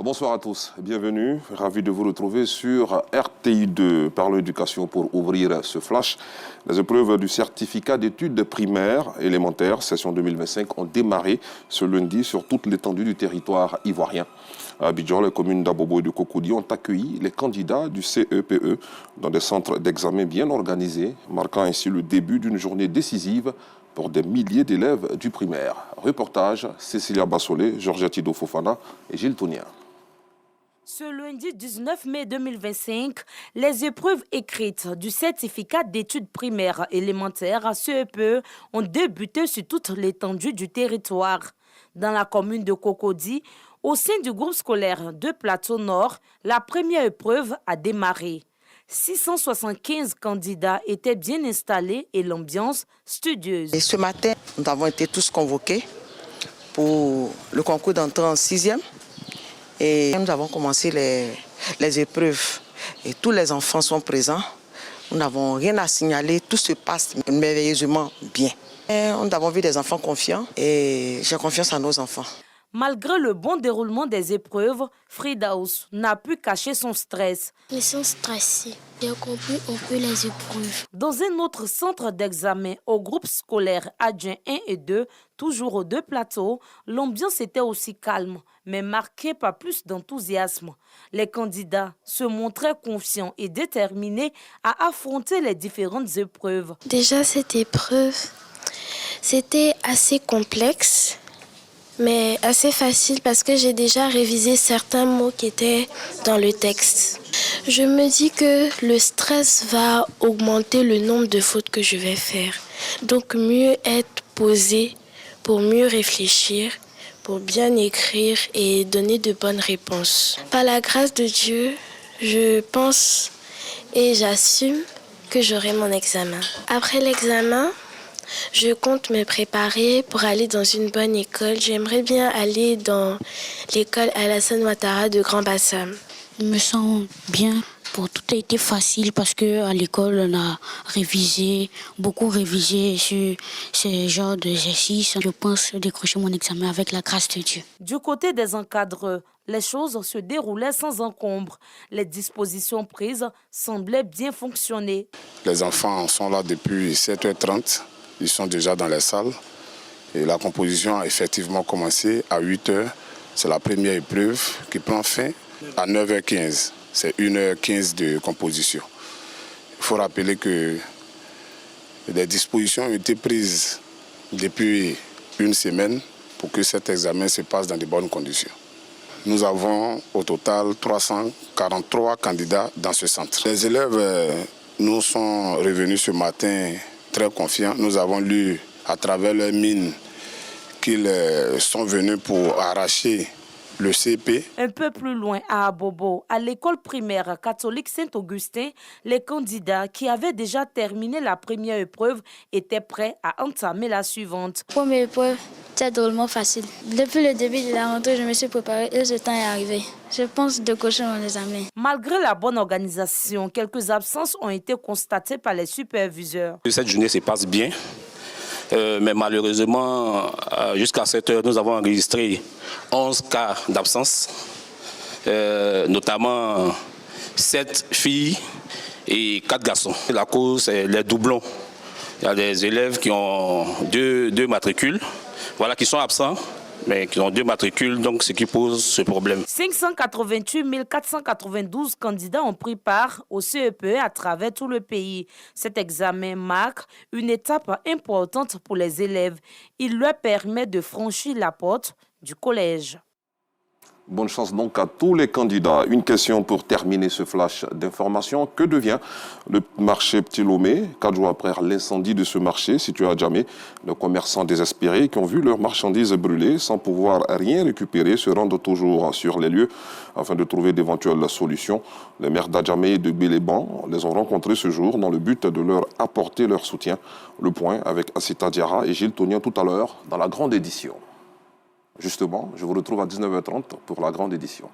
Bonsoir à tous, bienvenue, ravi de vous retrouver sur RTI2. Par l'éducation pour ouvrir ce flash. Les épreuves du certificat d'études primaires élémentaires, session 2025, ont démarré ce lundi sur toute l'étendue du territoire ivoirien. À Abidjan, les communes d'Abobo et de Cocody ont accueilli les candidats du CEPE dans des centres d'examen bien organisés, marquant ainsi le début d'une journée décisive pour des milliers d'élèves du primaire. Reportage, Cécilia Bassolé, Georgette Ido Fofana et Gilles Tonia. Ce lundi 19 mai 2025, les épreuves écrites du certificat d'études primaires élémentaires CEPE ont débuté sur toute l'étendue du territoire. Dans la commune de Cocody, au sein du groupe scolaire de Plateau Nord, la première épreuve a démarré. 675 candidats étaient bien installés et l'ambiance studieuse. Et ce matin, nous avons été tous convoqués pour le concours d'entrée en 6e. Et nous avons commencé les épreuves et tous les enfants sont présents. Nous n'avons rien à signaler, tout se passe merveilleusement bien. Et nous avons vu des enfants confiants et j'ai confiance en nos enfants. Malgré le bon déroulement des épreuves, Fridaus n'a pu cacher son stress. Ils sont stressés. J'ai compris un peu les épreuves. Dans un autre centre d'examen au groupe scolaire adjoint 1 et 2, toujours aux deux plateaux, l'ambiance était aussi calme, mais marquée par plus d'enthousiasme. Les candidats se montraient confiants et déterminés à affronter les différentes épreuves. Déjà, cette épreuve, c'était assez complexe, mais assez facile parce que j'ai déjà révisé certains mots qui étaient dans le texte. Je me dis que le stress va augmenter le nombre de fautes que je vais faire. Donc mieux être posé pour mieux réfléchir, pour bien écrire et donner de bonnes réponses. Par la grâce de Dieu, je pense et j'assume que j'aurai mon examen. Après l'examen, je compte me préparer pour aller dans une bonne école. J'aimerais bien aller dans l'école Alassane Ouattara de Grand Bassam. Je me sens bien. Tout a été facile parce qu'à l'école, on a beaucoup révisé sur ce genre d'exercice. Je pense décrocher mon examen avec la grâce de Dieu. Du côté des encadreurs, les choses se déroulaient sans encombre. Les dispositions prises semblaient bien fonctionner. Les enfants sont là depuis 7h30. Ils sont déjà dans les salles. Et la composition a effectivement commencé à 8h. C'est la première épreuve qui prend fin à 9h15. C'est 1h15 de composition. Il faut rappeler que des dispositions ont été prises depuis une semaine pour que cet examen se passe dans de bonnes conditions. Nous avons au total 343 candidats dans ce centre. Les élèves nous sont revenus ce matin très confiants. Nous avons lu à travers leurs mines qu'ils sont venus pour arracher le CP. Un peu plus loin, à Abobo, à l'école primaire catholique Saint-Augustin, les candidats qui avaient déjà terminé la première épreuve étaient prêts à entamer la suivante. Première épreuve, c'est drôlement facile. Depuis le début de la rentrée, je me suis préparée et ce temps est arrivé. Je pense décocher mon examen. Malgré la bonne organisation, quelques absences ont été constatées par les superviseurs. Cette journée se passe bien. Mais malheureusement, jusqu'à 7 heures, nous avons enregistré 11 cas d'absence, notamment 7 filles et 4 garçons. La cause, c'est les doublons. Il y a des élèves qui ont deux matricules, qui sont absents, mais qui ont 2 matricules, donc ce qui pose ce problème. 588 492 candidats ont pris part au CEPE à travers tout le pays. Cet examen marque une étape importante pour les élèves. Il leur permet de franchir la porte du collège. Bonne chance donc à tous les candidats. Une question pour terminer ce flash d'information. Que devient le marché Petit Lomé 4 jours après l'incendie de ce marché situé à Djamé? Les commerçants désespérés qui ont vu leurs marchandises brûler sans pouvoir rien récupérer se rendent toujours sur les lieux afin de trouver d'éventuelles solutions. Les maires d'Adjamé et de Béléban les ont rencontrés ce jour dans le but de leur apporter leur soutien. Le point avec Assita Diarra et Gilles Tonia tout à l'heure dans la grande édition. Justement, je vous retrouve à 19h30 pour la grande édition.